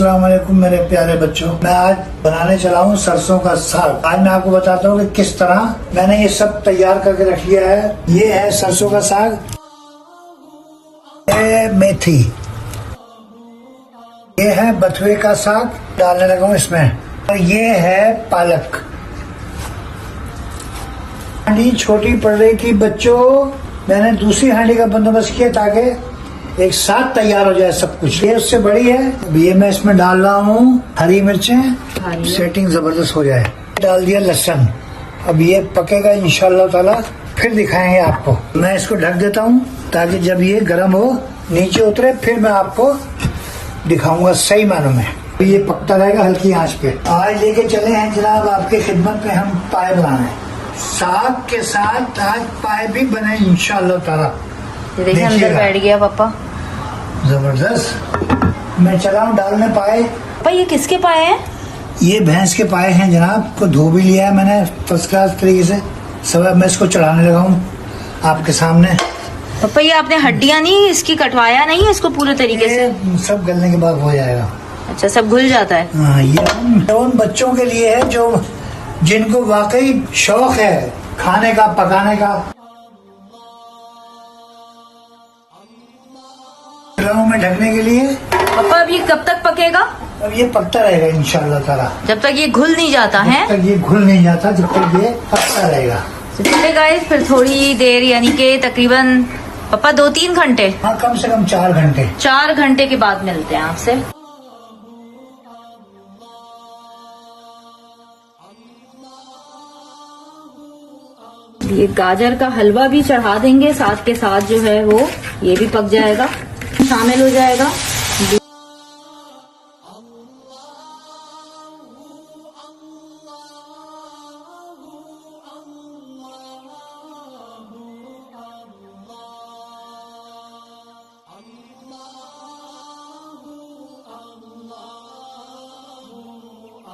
अस्सलाम वालेकुम मेरे प्यारे बच्चों। मैं आज बनाने चला हूँ सरसों का साग। आज मैं आपको बताता हूँ कि किस तरह मैंने ये सब तैयार करके रख लिया है। ये है सरसों का साग, ये मेथी, ये है बथुए का साग डालने लगा हूँ इसमें, और ये है पालक। हांडी छोटी पड़ रही थी बच्चों, मैंने दूसरी हांडी का बंदोबस्त किया ताकि एक साथ तैयार हो जाए सब कुछ। ये उससे बड़ी है। अब ये मैं इसमें डाल रहा हूँ हरी मिर्चें, सेटिंग जबरदस्त हो जाए। डाल दिया लहसुन। अब ये पकेगा इंशाल्लाह ताला, फिर दिखाएंगे आपको। मैं इसको ढक देता हूँ ताकि जब ये गर्म हो नीचे उतरे फिर मैं आपको दिखाऊंगा सही मानों में। ये पकता रहेगा हल्की आंच पे। आज लेके चले हैं जनाब आपके खिदमत में हम पाए बनाने। साग के साथ आज पाए भी बने इंशाल्लाह ताला। देखिए अंदर बैठ गया पापा, जबरदस्त। मैं चला हूँ डालने पाए। पापा ये किसके पाए हैं? ये भैंस के पाए हैं जनाब, को धो भी लिया है मैंने फर्स्ट क्लास तरीके से। सब मैं इसको चढ़ाने लगा हूँ आपके सामने। पापा ये आपने हड्डियां नहीं इसकी कटवाया नहीं है इसको पूरे तरीके से? सब गलने के बाद हो जाएगा। अच्छा, सब घुल जाता है। हाँ, ये उन बच्चों के लिए है जो जिनको वाकई शौक है खाने का, पकाने का। में ढकने के लिए। पापा अब ये कब तक पकेगा? अब ये पकता रहेगा इंशाल्लाह ताला, जब तक ये घुल नहीं जाता है। जब तक ये घुल नहीं जाता जब तक ये पकता रहेगा। चलिए गाइस, फिर थोड़ी देर यानी कि तकरीबन पापा 2-3 घंटे, हाँ कम से कम 4 घंटे। 4 घंटे के बाद मिलते हैं आपसे। ये गाजर का हलवा भी चढ़ा देंगे, साथ के साथ जो है वो ये भी पक जाएगा, शामिल हो जाएगा।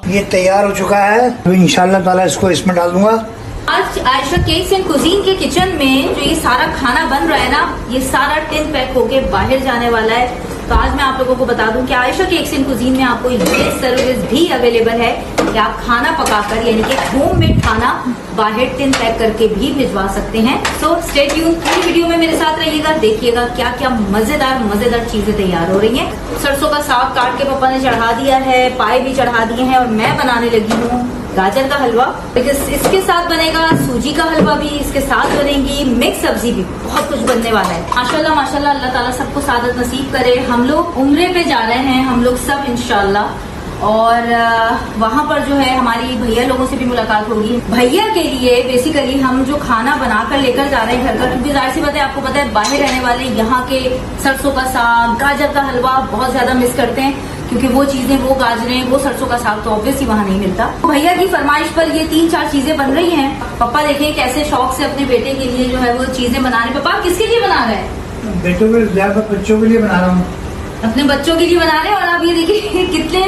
ये तैयार हो चुका है, तो इंशाल्लाह ताला इसको इसमें डाल दूंगा। आज आयशा केक्स एंड कुजीन के किचन में जो ये सारा खाना बन रहा है ना, ये सारा टिन पैक होके बाहर जाने वाला है। तो आज मैं आप लोगों को बता दूं कि आयशा केक्स एंड कुजीन में आपको ये सर्विस भी अवेलेबल है कि आप खाना पकाकर यानी कि होममेड खाना बाहर टिन पैक करके भी भिजवा सकते हैं। सो स्टे ट्यून, पूरी वीडियो में मेरे साथ रहिएगा, देखिएगा क्या क्या मजेदार चीजें तैयार हो रही हैं। सरसों का साग काट के पापा ने चढ़ा दिया है, पाए भी चढ़ा दिए हैं, और मैं बनाने लगी हूँ गाजर का हलवा। बिकॉज इसके साथ बनेगा सूजी का हलवा भी, इसके साथ बनेगी मिक्स सब्जी भी, बहुत कुछ बनने वाला है। माशाल्लाह माशाल्लाह, अल्लाह ताला सबको सादत नसीब करे। हम लोग उम्रे पे जा रहे हैं हम लोग सब इंशाल्लाह, और वहाँ पर जो है हमारी भैया लोगों से भी मुलाकात होगी। भैया के लिए बेसिकली हम जो खाना बनाकर लेकर जा रहे हैं घर का, क्योंकि जाहिर सी बात है आपको पता है बाहर रहने वाले यहाँ के सरसों का साग, गाजर का हलवा बहुत ज्यादा मिस करते हैं, क्योंकि वो चीजें, वो गाजरें, वो सरसों का साग तो ऑब्वियसली वहाँ नहीं मिलता। तो भैया की फरमाइश पर ये 3-4 चीजें बन रही हैं। पापा देखिए कैसे शौक से अपने बेटे के लिए जो है वो चीजें बना रहे हैं। पापा किसके लिए बना रहे हैं? बेटों के ज्यादा बच्चों के लिए बना रहा हूँ। अपने बच्चों के लिए बना रहे हैं। और आप ये देखिए कितने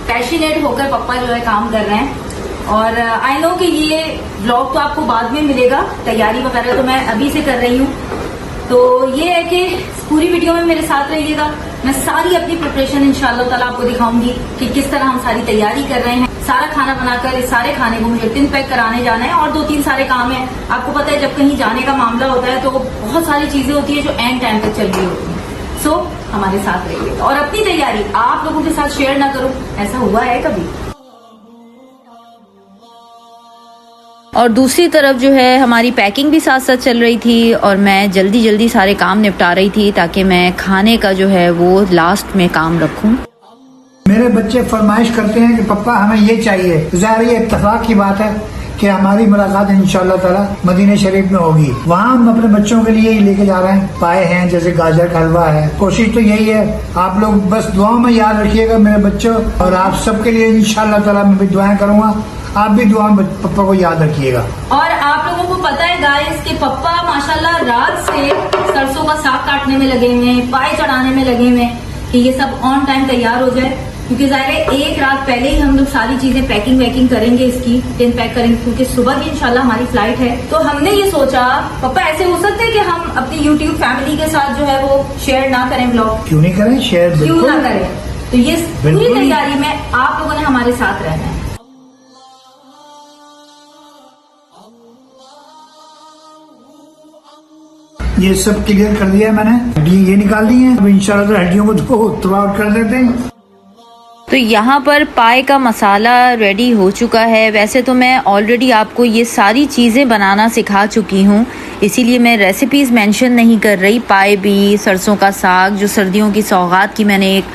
पैशनेट होकर पापा जो है काम कर रहे हैं। और आई नो कि ये ब्लॉग तो आपको बाद में मिलेगा, तैयारी वगैरह तो मैं अभी से कर रही हूँ। तो ये है कि पूरी वीडियो में मेरे साथ रहिएगा, मैं सारी अपनी प्रिपरेशन इंशाल्लाह ताला आपको दिखाऊंगी कि किस तरह हम सारी तैयारी कर रहे हैं। सारा खाना बनाकर इस सारे खाने को मुझे टिन पैक कराने जाना है, और 2-3 सारे काम है। आपको पता है जब कहीं जाने का मामला होता है तो बहुत सारी चीजें होती है जो एंड टाइम तक चल रही होती है। सो हमारे साथ रहिए, और अपनी तैयारी आप लोगों के साथ शेयर ना करूं, ऐसा हुआ है कभी? और दूसरी तरफ जो है हमारी पैकिंग भी साथ साथ चल रही थी, और मैं जल्दी सारे काम निपटा रही थी ताकि मैं खाने का जो है वो लास्ट में काम रखूं। मेरे बच्चे फरमाइश करते हैं कि पापा हमें ये चाहिए। ज़ाहिर ये इत्तेफाक की बात है कि हमारी मुलाकात इंशाल्लाह ताला मदीना शरीफ में होगी। वहाँ हम अपने बच्चों के लिए ही लेके जा रहे हैं। पाए हैं जैसे गाजर का हलवा है। कोशिश तो यही है, आप लोग बस दुआओं में याद रखिएगा मेरे बच्चों, और आप सबके लिए इंशाल्लाह ताला मैं भी दुआएं करूंगा। आप भी दुआ में पप्पा को याद रखिएगा। और आप लोगों को पता है गाइस कि पप्पा माशाल्लाह रात से सरसों का साग काटने में लगे हुए हैं, पाए चढ़ाने में लगे हुए हैं कि ये सब ऑन टाइम तैयार हो जाए, क्योंकि जाहिर है एक रात पहले ही हम लोग सारी चीजें पैकिंग वैकिंग करेंगे, इसकी टिन पैक करेंगे, क्योंकि सुबह की इंशाल्लाह हमारी फ्लाइट है। तो हमने ये सोचा पापा ऐसे हो सकता है कि हम अपनी यूट्यूब फैमिली के साथ जो है वो शेयर ना करें ब्लॉग? क्यों नहीं करें शेयर, क्यों ना करें? तो ये पूरी बिल्कुल। तैयारी में आप लोगों ने हमारे साथ रहना है। ये सब क्लियर कर दिया है मैंने, हड्डी ये निकाल दी है। अब इंशाल्लाह तो हड्डियों को तो थ्रो आउट कर देते हैं। तो यहाँ पर पाए का मसाला रेडी हो चुका है। वैसे तो मैं ऑलरेडी आपको ये सारी चीज़ें बनाना सिखा चुकी हूँ, इसीलिए मैं रेसिपीज़ मेंशन नहीं कर रही। पाए भी, सरसों का साग जो सर्दियों की सौगात की मैंने एक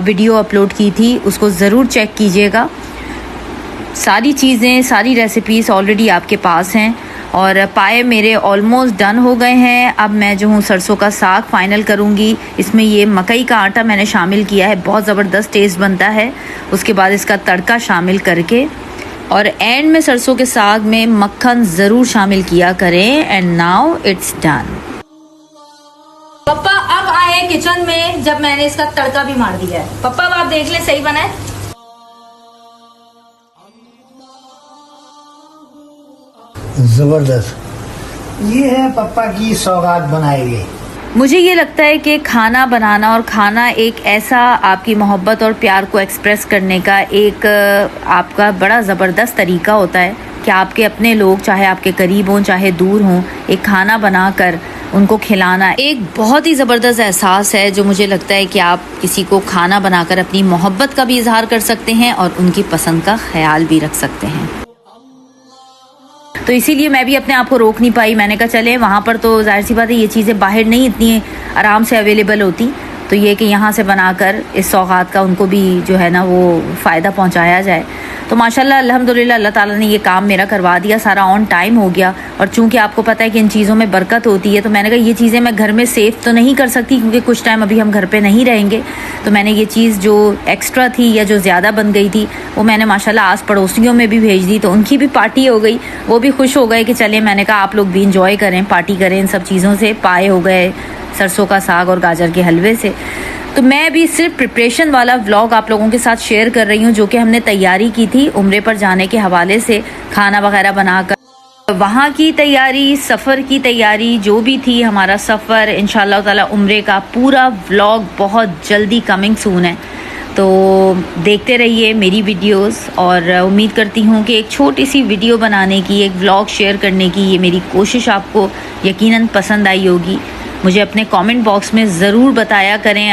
वीडियो अपलोड की थी, उसको ज़रूर चेक कीजिएगा। सारी चीज़ें, सारी रेसिपीज़ ऑलरेडी आपके पास हैं। और पाए मेरे ऑलमोस्ट डन हो गए हैं। अब मैं जो हूँ सरसों का साग फाइनल करूँगी। इसमें ये मकई का आटा मैंने शामिल किया है, बहुत ज़बरदस्त टेस्ट बनता है। उसके बाद इसका तड़का शामिल करके, और एंड में सरसों के साग में मक्खन ज़रूर शामिल किया करें। And now it's done. पप्पा अब आए किचन में जब मैंने इसका तड़का भी मार दिया है। पप्पा अब आप देख लें सही बना है। जबरदस्त। ये है पापा की सौगात बनाई गई। मुझे ये लगता है कि खाना बनाना और खाना एक ऐसा आपकी मोहब्बत और प्यार को एक्सप्रेस करने का एक आपका बड़ा ज़बरदस्त तरीका होता है कि आपके अपने लोग, चाहे आपके करीब हों चाहे दूर हों, एक खाना बनाकर उनको खिलाना एक बहुत ही ज़बरदस्त एहसास है, जो मुझे लगता है कि आप किसी को खाना बनाकर अपनी मोहब्बत का भी इजहार कर सकते हैं और उनकी पसंद का ख्याल भी रख सकते हैं। तो इसीलिए मैं भी अपने आप को रोक नहीं पाई। मैंने कहा चले, वहाँ पर तो जाहिर सी बात है ये चीज़ें बाहर नहीं इतनी आराम से अवेलेबल होती, तो ये कि यहाँ से बनाकर इस सौगात का उनको भी जो है ना वो फ़ायदा पहुँचाया जाए। तो माशाल्लाह अल्हम्दुलिल्लाह अल्लाह ताला ने ये काम मेरा करवा दिया, सारा ऑन टाइम हो गया। और चूंकि आपको पता है कि इन चीज़ों में बरकत होती है, तो मैंने कहा ये चीज़ें मैं घर में सेव तो नहीं कर सकती क्योंकि कुछ टाइम अभी हम घर पे नहीं रहेंगे। तो मैंने ये चीज़ जो एक्स्ट्रा थी या जो ज़्यादा बन गई थी वो मैंने माशाल्लाह आस पड़ोसियों में भी भेज दी, तो उनकी भी पार्टी हो गई। वो भी खुश हो गए कि चले, मैंने कहा आप लोग भी इंजॉय करें, पार्टी करें इन सब चीज़ों से। पाए हो गए सरसों का साग और गाजर के हलवे से। तो मैं भी सिर्फ प्रिपरेशन वाला व्लॉग आप लोगों के साथ शेयर कर रही हूँ, जो कि हमने तैयारी की थी उम्रे पर जाने के हवाले से, खाना वगैरह बनाकर वहाँ की तैयारी, सफ़र की तैयारी जो भी थी, हमारा सफ़र इंशाअल्लाह ताला उम्रे का पूरा व्लॉग बहुत जल्दी कमिंग सून है। तो देखते रहिए मेरी वीडियोस, और उम्मीद करती हूँ कि एक छोटी सी वीडियो बनाने की, एक व्लॉग शेयर करने की ये मेरी कोशिश आपको यकीनन पसंद आई होगी। मुझे अपने कमेंट बॉक्स में ज़रूर बताया करें,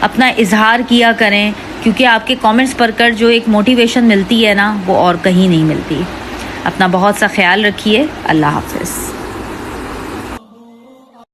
अपना इजहार किया करें, क्योंकि आपके कमेंट्स पढ़कर जो एक मोटिवेशन मिलती है ना, वो और कहीं नहीं मिलती। अपना बहुत सा ख्याल रखिए। अल्लाह हाफ़िज़।